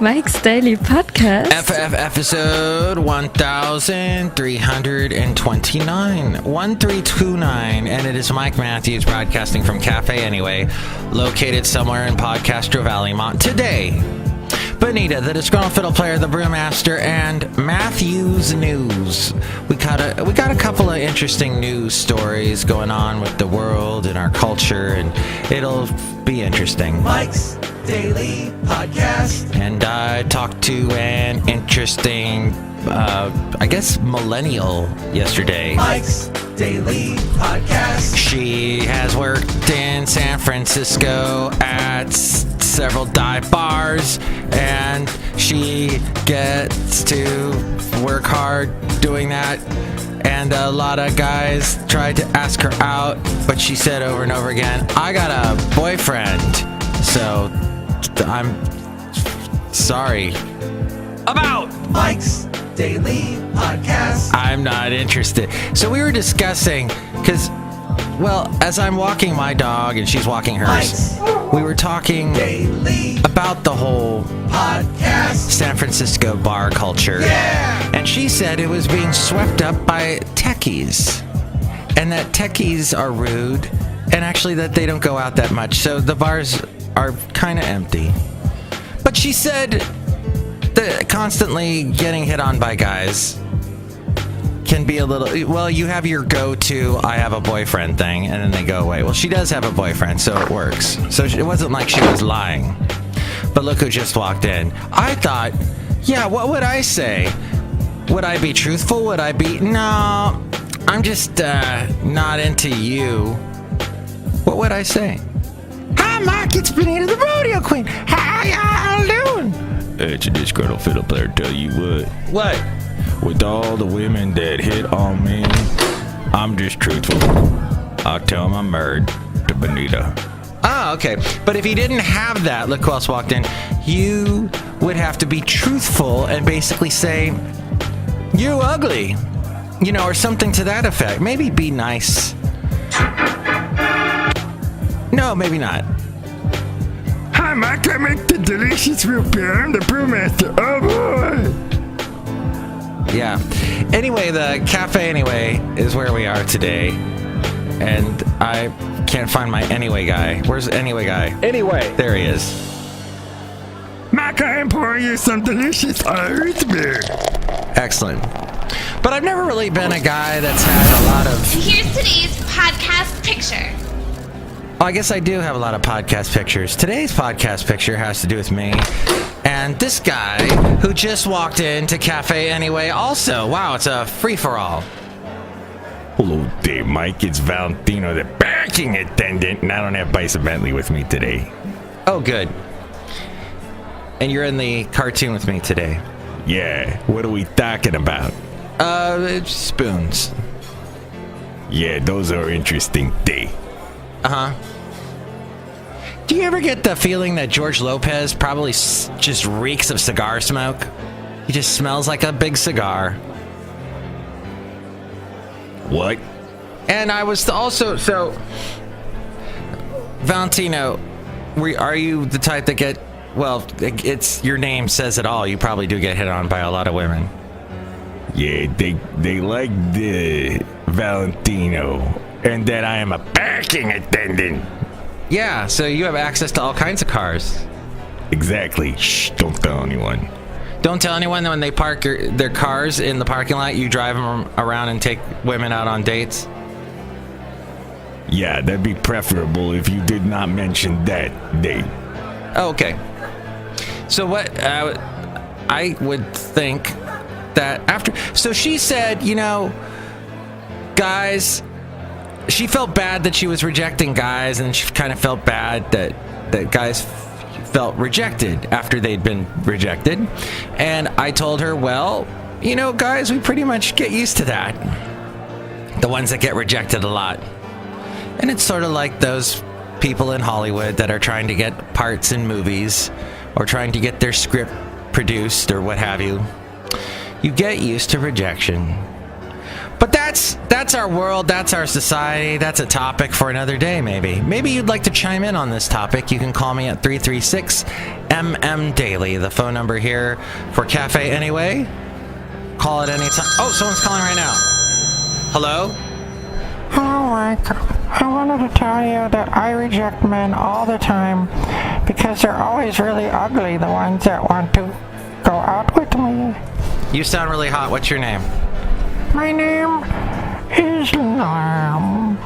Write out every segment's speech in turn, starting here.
Mike's Daily Podcast. FF episode 1329. 1329. And it is Mike Matthews broadcasting from Café Anyway, located somewhere in Podcastro Valley, Today, Benita, the Disgruntled Fiddle Player, the Brewmaster, and Matthews News. We got a couple of interesting news stories going on with the world and our culture, and it'll be interesting. Mike's Daily Podcast. And I talked to an interesting, millennial yesterday. Mike's Daily Podcast. She has worked in San Francisco at several dive bars, and she gets to work hard doing that. And a lot of guys tried to ask her out, but she said over and over again, I got a boyfriend. So I'm sorry about Mike's Daily Podcast. I'm not interested. So we were discussing, because, well, as I'm walking my dog and she's walking hers, we were talking Daily about the whole Podcast. San Francisco bar culture. Yeah! And she said it was being swept up by techies. And that techies are rude, and actually that they don't go out that much. So the bars are kind of empty. But she said that constantly getting hit on by guys can be a little, well, you have your go-to I have a boyfriend thing, and then they go away. Well, she does have a boyfriend, so it works. So it wasn't like she was lying. But look who just walked in. I thought, yeah, what would I say? Would I be truthful? Would I be, no, I'm just not into you. What would I say? Hi, Mike, it's Benita, the rodeo queen. How y'all doing? It's a disgruntled fiddle player, tell you what. What? With all the women that hit on me, I'm just truthful. I'll tell them I'm married to Benita. Oh, okay. But if you didn't have that, look who else walked in. You would have to be truthful and basically say, you ugly. You know, or something to that effect. Maybe be nice. No, maybe not. Hi, Mike, I make the delicious root beer. I'm the Brewmaster. Oh, boy. Yeah. Anyway, the Café Anyway is where we are today. And I can't find my Anyway guy. Where's the Anyway guy? Anyway. There he is. Mike, I am pouring you some delicious root beer. Excellent. But I've never really been a guy that's had a lot of... Here's today's podcast picture. Oh, I guess I do have a lot of podcast pictures. Today's podcast picture has to do with me and this guy who just walked into Café Anyway also. Wow, it's a free-for-all. Hello there, Mike. It's Valentino, the banking attendant, and I don't have Bison Bentley with me today. Oh, good. And you're in the cartoon with me today. Yeah, what are we talking about? Spoons. Yeah, those are interesting. Uh-huh. Do you ever get the feeling that George Lopez probably just reeks of cigar smoke? He just smells like a big cigar. What? And I was also, so, Valentino, are you the type that get, well, it's, your name says it all. You probably do get hit on by a lot of women. Yeah, they like the Valentino, and that I am a parking attendant. Yeah, so you have access to all kinds of cars. Exactly. Shh, don't tell anyone. Don't tell anyone that when they park their cars in the parking lot, you drive them around and take women out on dates? Yeah, that'd be preferable if you did not mention that date. Oh, okay. So what, I would think that after, so she said, you know, guys, she felt bad that she was rejecting guys, and she kind of felt bad that guys felt rejected after they'd been rejected. And I told her, well, you know, guys, we pretty much get used to that. The ones that get rejected a lot. And it's sort of like those people in Hollywood that are trying to get parts in movies or trying to get their script produced or what have you. You get used to rejection. But that's That's our world. That's our society. That's a topic for another day, maybe. Maybe you'd like to chime in on this topic. You can call me at 336-MM Daily. The phone number here for Café Anyway. Call at any time. Oh, someone's calling right now. Hello? Hello, Mike. I wanted to tell you that I reject men all the time because they're always really ugly, the ones that want to go out with me. You sound really hot. What's your name? My name is Lamb.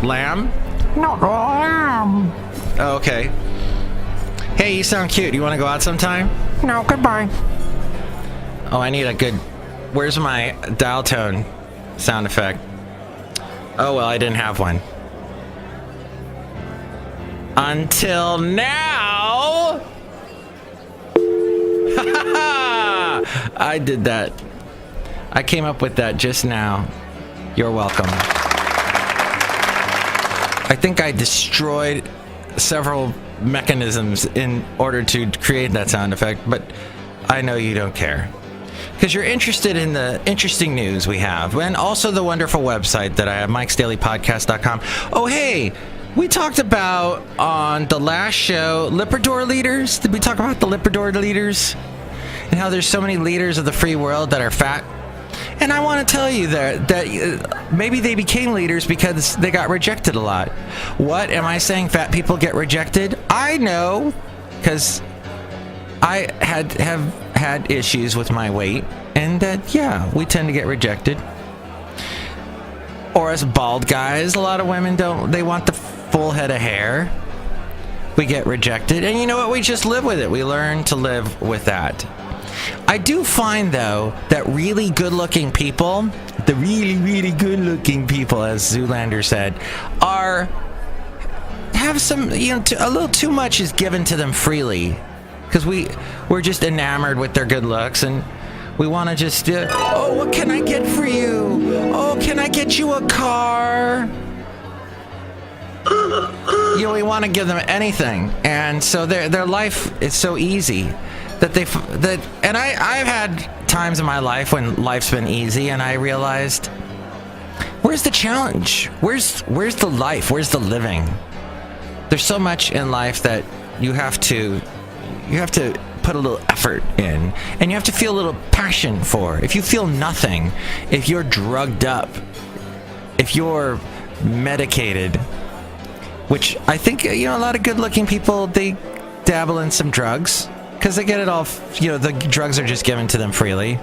Lamb? No, Lamb. Oh, okay. Hey, you sound cute. You want to go out sometime? No, goodbye. Oh, I need a good... Where's my dial tone sound effect? Oh, well, I didn't have one. Until now! I did that. I came up with that just now. You're welcome. I think I destroyed several mechanisms in order to create that sound effect, but I know you don't care. Because you're interested in the interesting news we have, and also the wonderful website that I have, Mike'sDailyPodcast.com. Oh, hey, we talked about on the last show, Lipitor leaders. Did we talk about the Lipitor leaders? And how there's so many leaders of the free world that are fat? And I want to tell you that maybe they became leaders because they got rejected a lot. What? Am I saying fat people get rejected? I know, because I have had issues with my weight, and that, yeah, we tend to get rejected. Or as bald guys, a lot of women they want the full head of hair. We get rejected, and you know what? We just live with it. We learn to live with that. I do find, though, that really good-looking people, the really, really good-looking people, as Zoolander said, have some, a little too much is given to them freely. Because we're just enamored with their good looks, and we want to just, oh, what can I get for you? Oh, can I get you a car? We want to give them anything, and so their life is so easy and I've had times in my life when life's been easy, and I realized, where's the challenge? Where's the life? Where's the living? There's so much in life that you have to put a little effort in, and you have to feel a little passion for. If you feel nothing, if you're drugged up, if you're medicated, which I think, a lot of good-looking people, they dabble in some drugs because they get it all, the drugs are just given to them freely.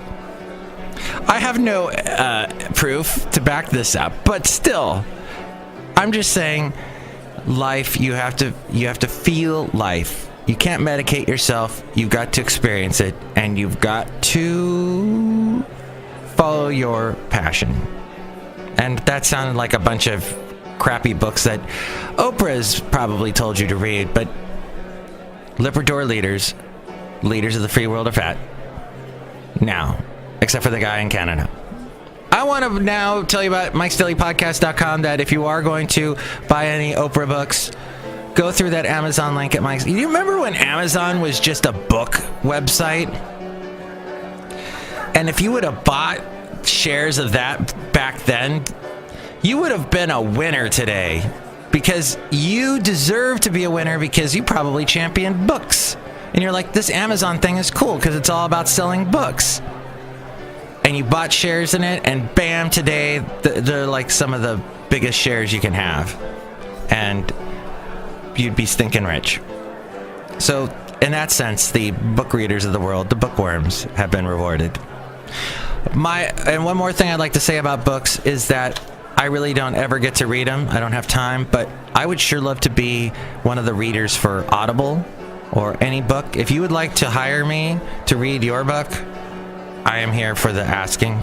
I have no proof to back this up, but still, I'm just saying, life, you have to feel life. You can't medicate yourself. You've got to experience it, and you've got to follow your passion. And that sounded like a bunch of crappy books that Oprah's probably told you to read, but Lipitor leaders of the free world are fat. Now, except for the guy in Canada. I want to now tell you about Mike'sDailyPodcast.com, that if you are going to buy any Oprah books, go through that Amazon link at Mike's. You remember when Amazon was just a book website? And if you would have bought shares of that back then, you would have been a winner today, because you deserve to be a winner, because you probably championed books. And you're like, this Amazon thing is cool because it's all about selling books. And you bought shares in it, and bam, today they're like some of the biggest shares you can have. And you'd be stinking rich. So, in that sense, the book readers of the world, the bookworms, have been rewarded. And one more thing I'd like to say about books is that I really don't ever get to read them. I don't have time, but I would sure love to be one of the readers for Audible or any book. If you would like to hire me to read your book, I am here for the asking.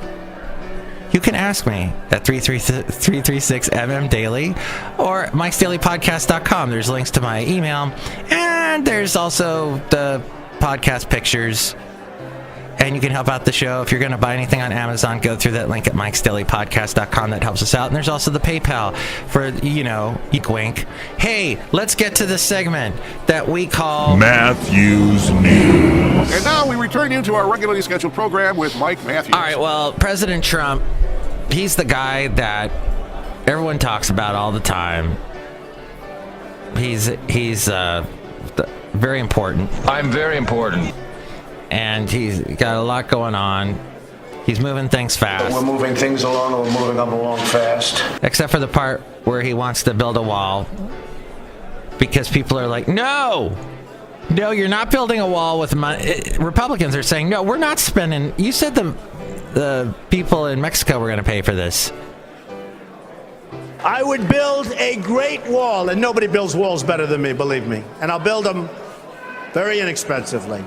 You can ask me at 336-MM Daily or Mike'sDailyPodcast.com. There's links to my email, and there's also the podcast pictures. And you can help out the show. If you're going to buy anything on Amazon, go through that link at Mike'sDailyPodcast.com. That helps us out. And there's also the PayPal for, wink. Hey, let's get to the segment that we call Matthews News. And now we return you to our regularly scheduled program with Mike Matthews. All right, well, President Trump he's the guy that everyone talks about all the time. He's very important. I'm very important. And he's got a lot going on. He's moving things fast. We're moving things along, and we're moving them along fast. Except for the part where he wants to build a wall. Because people are like, no, you're not building a wall with money. Republicans are saying, no, we're not spending. You said the people in Mexico were going to pay for this. I would build a great wall, and nobody builds walls better than me, believe me. And I'll build them very inexpensively.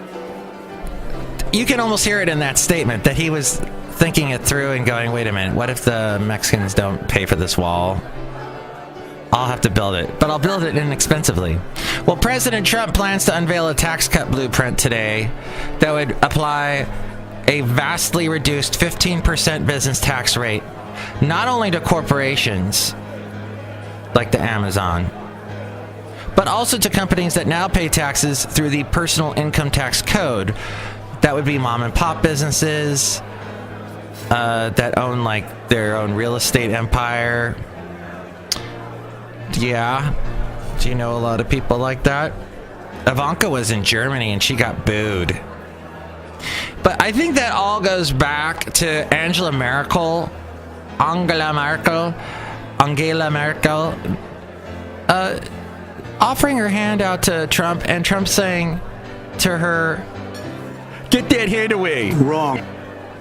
You can almost hear it in that statement that he was thinking it through and going, wait a minute, what if the Mexicans don't pay for this wall? I'll have to build it, but I'll build it inexpensively. Well, President Trump plans to unveil a tax cut blueprint today that would apply a vastly reduced 15% business tax rate, not only to corporations like the Amazon, but also to companies that now pay taxes through the personal income tax code. That would be mom and pop businesses that own like their own real estate empire. Yeah. Do you know a lot of people like that? Ivanka was in Germany and she got booed. But I think that all goes back to Angela Merkel offering her hand out to Trump, and Trump saying to her, "Get that hand away." Wrong.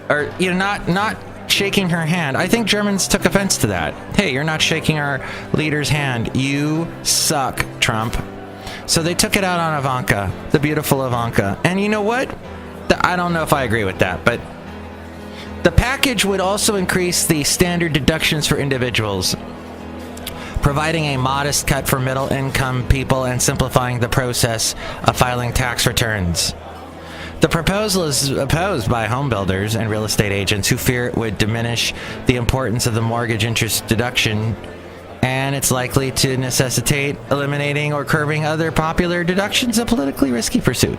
Or, you know, not shaking her hand. I think Germans took offense to that. Hey, you're not shaking our leader's hand. You suck, Trump. So they took it out on Ivanka, the beautiful Ivanka. And you know what? I don't know if I agree with that, but the package would also increase the standard deductions for individuals, providing a modest cut for middle-income people and simplifying the process of filing tax returns. The proposal is opposed by home builders and real estate agents who fear it would diminish the importance of the mortgage interest deduction, and it's likely to necessitate eliminating or curbing other popular deductions, a politically risky pursuit,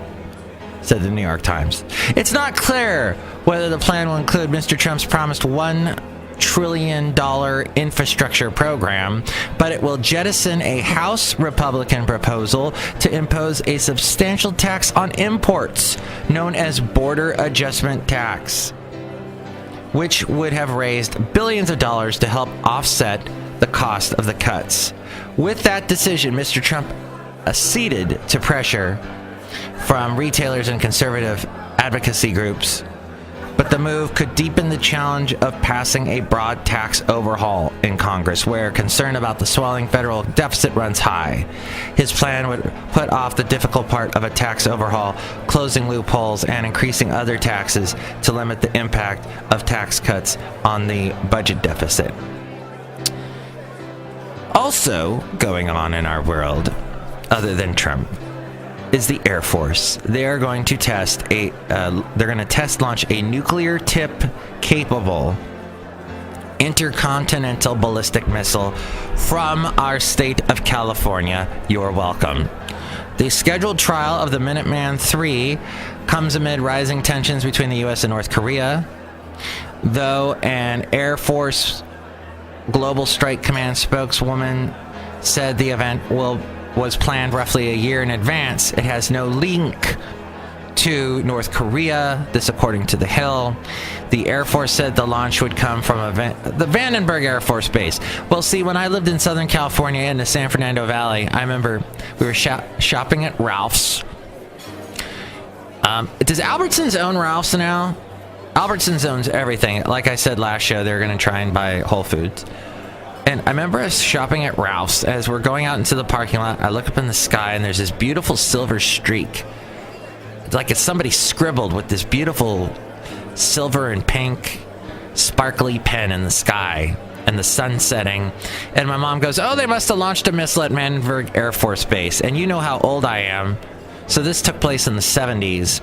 said the New York Times. It's not clear whether the plan will include Mr. Trump's promised $1 trillion infrastructure program, but it will jettison a House Republican proposal to impose a substantial tax on imports known as border adjustment tax, which would have raised billions of dollars to help offset the cost of the cuts. With that decision, Mr. Trump acceded to pressure from retailers and conservative advocacy groups, but the move could deepen the challenge of passing a broad tax overhaul in Congress, where concern about the swelling federal deficit runs high. His plan would put off the difficult part of a tax overhaul, closing loopholes and increasing other taxes to limit the impact of tax cuts on the budget deficit. Also going on in our world, other than Trump, is the Air Force. They are going to test launch a nuclear tip capable intercontinental ballistic missile from our state of California. You're welcome. The scheduled trial of the Minuteman III comes amid rising tensions between the U.S. and North Korea, though an Air Force Global Strike Command spokeswoman said the event was planned roughly a year in advance. It has no link to North Korea, this according to The Hill. The Air Force said the launch would come from the Vandenberg Air Force Base. Well, see, when I lived in Southern California in the San Fernando Valley, I remember we were shopping at Ralph's. Does Albertsons own Ralph's now? Albertsons owns everything. Like I said last show, they're going to try and buy Whole Foods. And I remember us shopping at Ralph's. As we're going out into the parking lot, I look up in the sky and there's this beautiful silver streak. It's like it's somebody scribbled with this beautiful silver and pink sparkly pen in the sky, and the sun setting. And my mom goes, "Oh, they must have launched a missile at Vandenberg Air Force Base." And you know how old I am. So this took place in the 70s.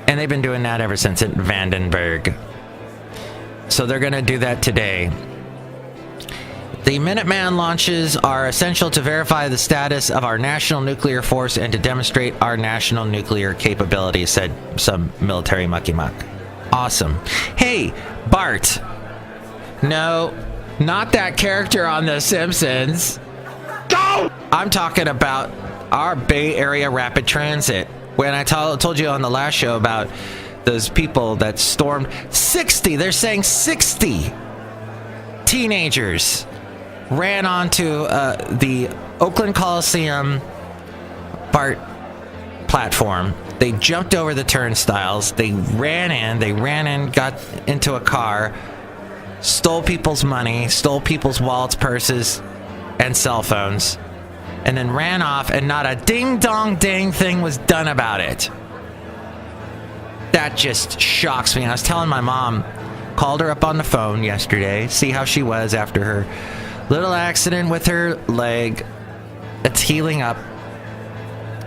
And they've been doing that ever since at Vandenberg. So they're going to do that today. The Minuteman launches are essential to verify the status of our national nuclear force and to demonstrate our national nuclear capabilities, said some military mucky muck. Awesome. Hey, Bart, No, not that character on The Simpsons. Go! I'm talking about our Bay Area Rapid Transit. When I told you on the last show about those people that stormed 60, they're saying 60 teenagers ran onto the Oakland Coliseum BART platform. They jumped over the turnstiles. They ran in, got into a car, stole people's money, stole people's wallets, purses, and cell phones, and then ran off, and not a ding-dong-ding thing was done about it. That just shocks me. I was telling my mom, called her up on the phone yesterday, see how she was after her little accident with her leg. It's healing up,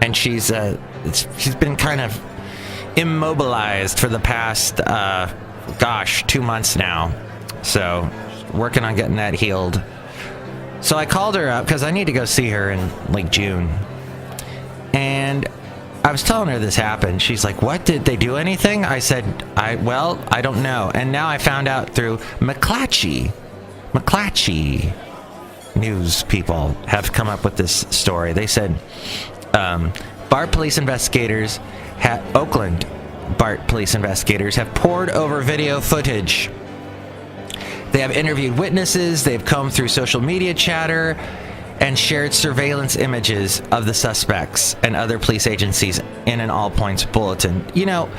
and she's been kind of immobilized for the past 2 months now. So working on getting that healed. So I called her up because I need to go see her in like June, and I was telling her this happened. She's like, what, did they do anything? I said, I don't know. And now I found out through McClatchy news people have come up with this story. They said BART police investigators, Oakland BART police investigators have pored over video footage. They have interviewed witnesses, they've combed through social media chatter, and shared surveillance images of the suspects and other police agencies in an all-points bulletin. You know,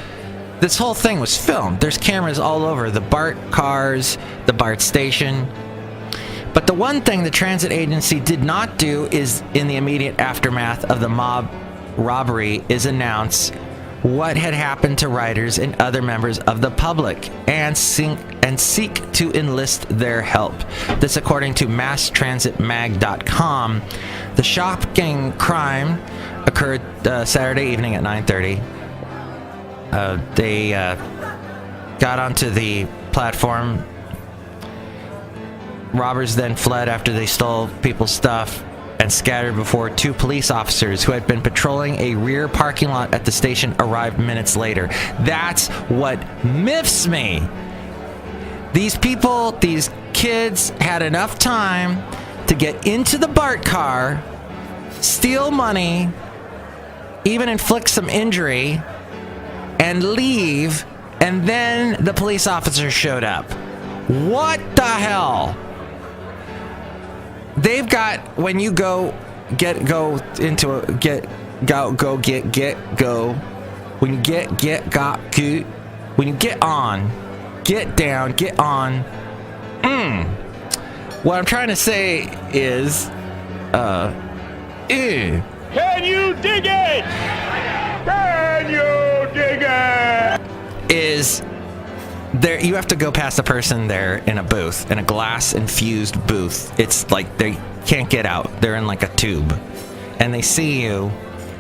this whole thing was filmed. There's cameras all over the BART cars, the BART station. But the one thing the transit agency did not do is, in the immediate aftermath of the mob robbery, is announce what had happened to riders and other members of the public and seek to enlist their help. This according to masstransitmag.com. The shocking crime occurred Saturday evening at 9:30. They got onto the platform. Robbers then fled after they stole people's stuff and scattered before two police officers who had been patrolling a rear parking lot at the station arrived minutes later. That's what miffs me. These people, these kids had enough time to get into the BART car, steal money, even inflict some injury, and leave, and then the police officers showed up. What the hell? They've got, when you go when you get on, get down, get on. What I'm trying to say is, Can you dig it? Can you dig it? Is there, you have to go past a person there in a booth, in a glass infused booth. It's like they can't get out. They're in like a tube, and they see you,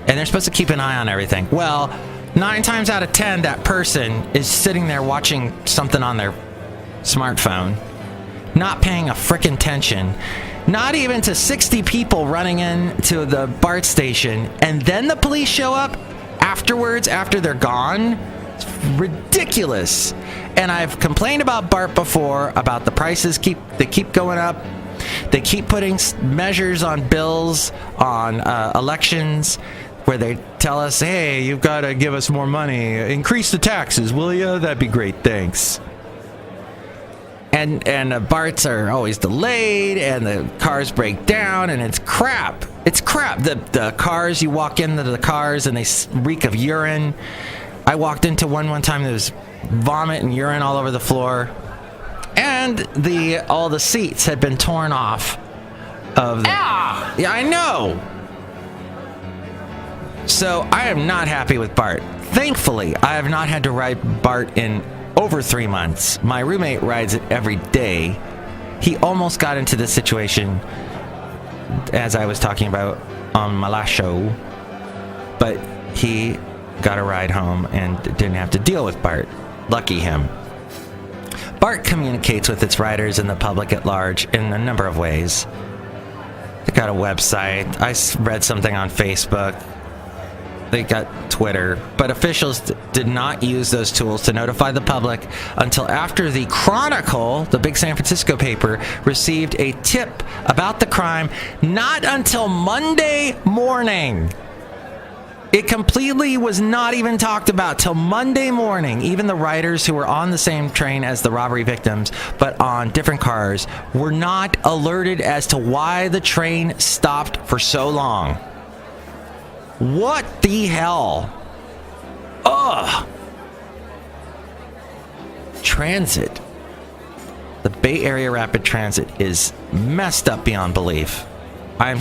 and they're supposed to keep an eye on everything. Well, 9 times out of 10, that person is sitting there watching something on their smartphone, not paying a frickin' attention, not even to 60 people running into the BART station, and then the police show up afterwards, after they're gone. It's ridiculous. And I've complained about BART before, about the prices keep going up. They keep putting measures on bills, on elections, where they tell us, hey, you've got to give us more money. Increase the taxes, will you? That'd be great, thanks. And BARTs are always delayed, and the cars break down, and it's crap. It's crap. The cars, you walk into the cars, and they reek of urine. I walked into one time, there was vomit and urine all over the floor, and all the seats had been torn off of the, yeah, I know. So I am not happy with BART. Thankfully, I have not had to ride BART in over 3 months. My roommate rides it every day. He almost got into this situation, as I was talking about on my last show, but he got a ride home and didn't have to deal with BART. Lucky him. BART communicates with its riders and the public at large in a number of ways. They got a website. I read something on Facebook. they got Twitter, but officials did not use those tools to notify the public until after the Chronicle, the big San Francisco paper, received a tip about the crime, not until Monday morning. It completely was not even talked about till Monday morning. Even the riders who were on the same train as the robbery victims, but on different cars, were not alerted as to why the train stopped for so long. What the hell? Ugh. Transit. The Bay Area Rapid Transit is messed up beyond belief. I'm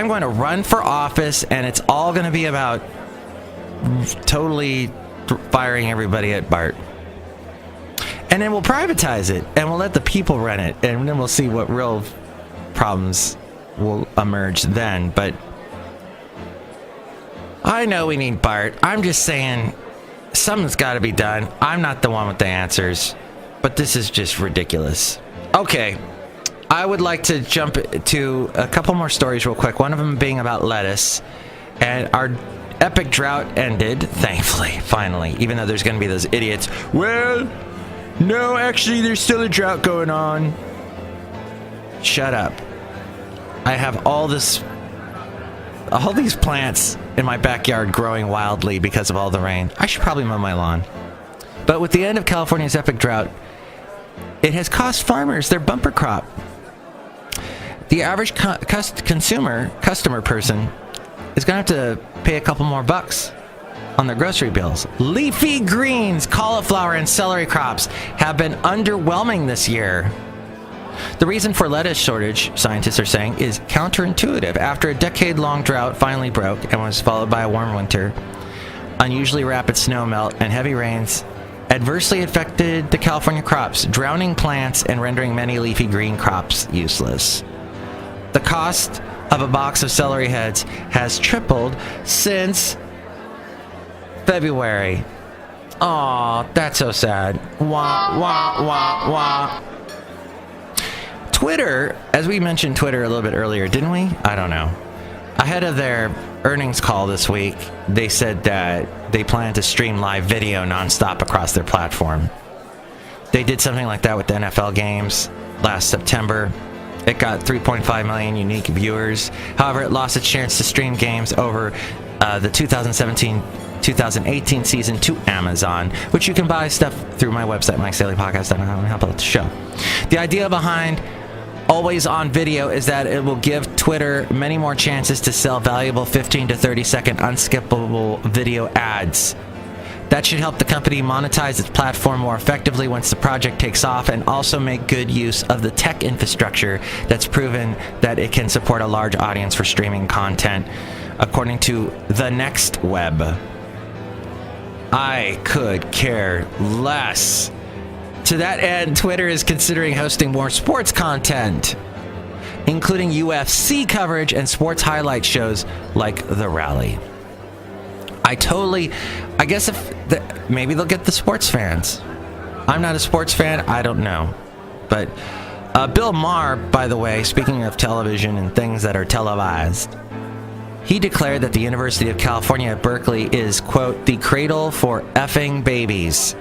going to run for office, and it's all going to be about totally firing everybody at BART. And then we'll privatize it, and we'll let the people run it, and then we'll see what real problems will emerge then. But I know we need BART. I'm just saying something's got to be done. I'm not the one with the answers, but this is just ridiculous. Okay. I would like to jump to a couple more stories real quick. One of them being about lettuce. And our epic drought ended, thankfully, finally. Even though there's going to be those idiots. Well, no, actually, there's still a drought going on. Shut up. I have all these plants in my backyard growing wildly because of all the rain. I should probably mow my lawn. But with the end of California's epic drought, it has cost farmers their bumper crop. The average customer person is going to have to pay a couple more bucks on their grocery bills. Leafy greens, cauliflower, and celery crops have been underwhelming this year. The reason for lettuce shortage, scientists are saying, is counterintuitive. After a decade-long drought finally broke and was followed by a warm winter, unusually rapid snow melt and heavy rains adversely affected the California crops, drowning plants and rendering many leafy green crops useless. The cost of a box of celery heads has tripled since February. Aw, that's so sad. Wah, wah, wah, wah. Twitter, as we mentioned Twitter a little bit earlier, didn't we? I don't know. Ahead of their earnings call this week, they said that they plan to stream live video nonstop across their platform. They did something like that with the NFL games last September. It got 3.5 million unique viewers. However, it lost its chance to stream games over the 2017-2018 season to Amazon, which you can buy stuff through my website, MikeSdaileyPodcast.com, and help out the show. The idea behind always on video is that it will give Twitter many more chances to sell valuable 15 to 30 second unskippable video ads. That should help the company monetize its platform more effectively once the project takes off, and also make good use of the tech infrastructure that's proven that it can support a large audience for streaming content, according to The Next Web. I could care less. To that end, Twitter is considering hosting more sports content, including UFC coverage and sports highlight shows like The Rally. I guess maybe they'll get the sports fans. I'm not a sports fan, I don't know. But Bill Maher, by the way, speaking of television and things that are televised, he declared that the University of California at Berkeley is, quote, the cradle for effing babies.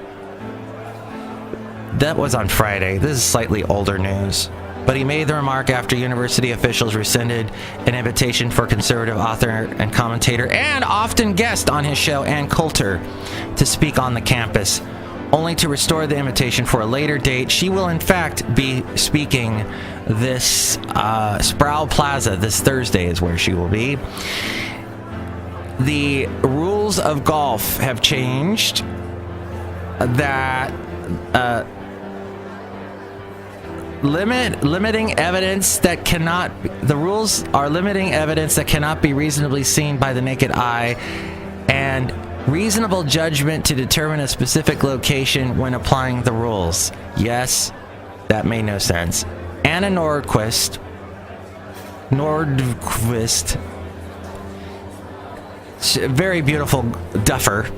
That was on Friday. This is slightly older news. But he made the remark after university officials rescinded an invitation for conservative author and commentator and often guest on his show, Ann Coulter, to speak on the campus, only to restore the invitation for a later date. She will, in fact, be speaking this Sproul Plaza this Thursday is where she will be. The rules of golf have changed. That limiting evidence that cannot. The rules are limiting evidence that cannot be reasonably seen by the naked eye, and reasonable judgment to determine a specific location when applying the rules. Yes, that made no sense. Anna Nordquist, very beautiful duffer.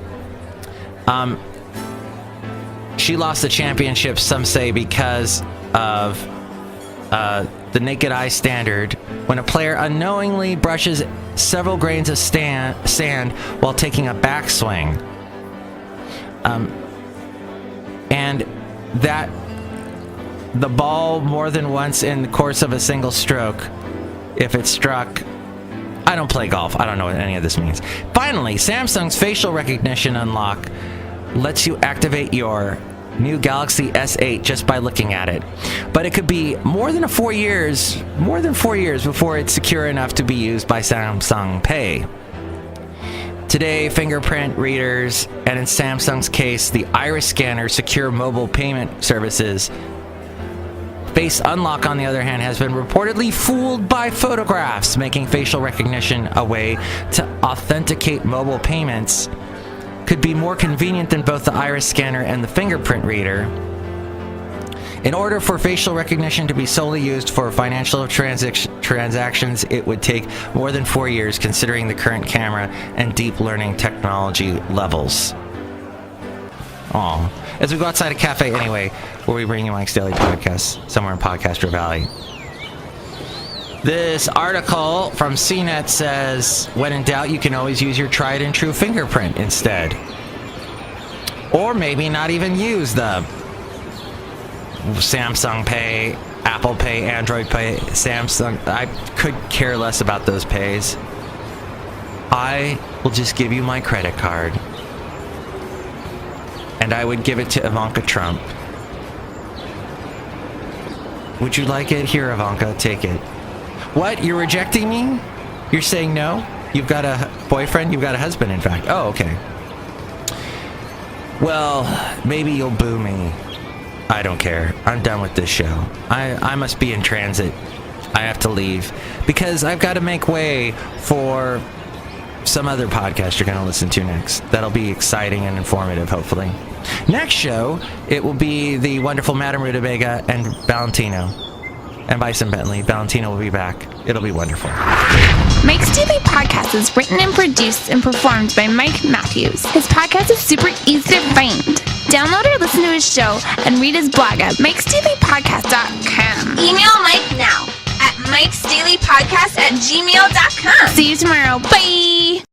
She lost the championship, some say, because of the naked eye standard when a player unknowingly brushes several grains of sand while taking a backswing. And that the ball more than once in the course of a single stroke, if it's struck. I don't play golf. I don't know what any of this means. Finally, Samsung's facial recognition unlock lets you activate your new Galaxy S8 just by looking at it. But it could be more than 4 years before it's secure enough to be used by Samsung Pay. Today, fingerprint readers, and in Samsung's case, the iris scanner secure mobile payment services. Face unlock, on the other hand, has been reportedly fooled by photographs, making facial recognition a way to authenticate mobile payments. Could be more convenient than both the iris scanner and the fingerprint reader. In order for facial recognition to be solely used for financial transactions, it would take more than 4 years, considering the current camera and deep learning technology levels. Aww. As we go outside of Café Anyway, where we bring you Mike's Daily Podcast, somewhere in Podcaster Valley. This article from CNET says, when in doubt, you can always use your tried and true fingerprint instead. Or maybe not even use the Samsung Pay, Apple Pay, Android Pay, Samsung. I could care less about those pays. I will just give you my credit card. And I would give it to Ivanka Trump. Would you like it? Here, Ivanka, take it. What? You're rejecting me? You're saying no? You've got a boyfriend? You've got a husband, in fact. Oh, okay. Well, maybe you'll boo me. I don't care. I'm done with this show. I must be in transit. I have to leave. Because I've got to make way for some other podcast you're going to listen to next. That'll be exciting and informative, hopefully. Next show, it will be the wonderful Madame Rootabega and Valentino. And Bison Bentley. Valentino will be back. It'll be wonderful. Mike's Daily Podcast is written and produced and performed by Mike Matthews. His podcast is super easy to find. Download or listen to his show and read his blog at mikesdailypodcast.com. Email Mike now at mikesdailypodcast@gmail.com. See you tomorrow. Bye!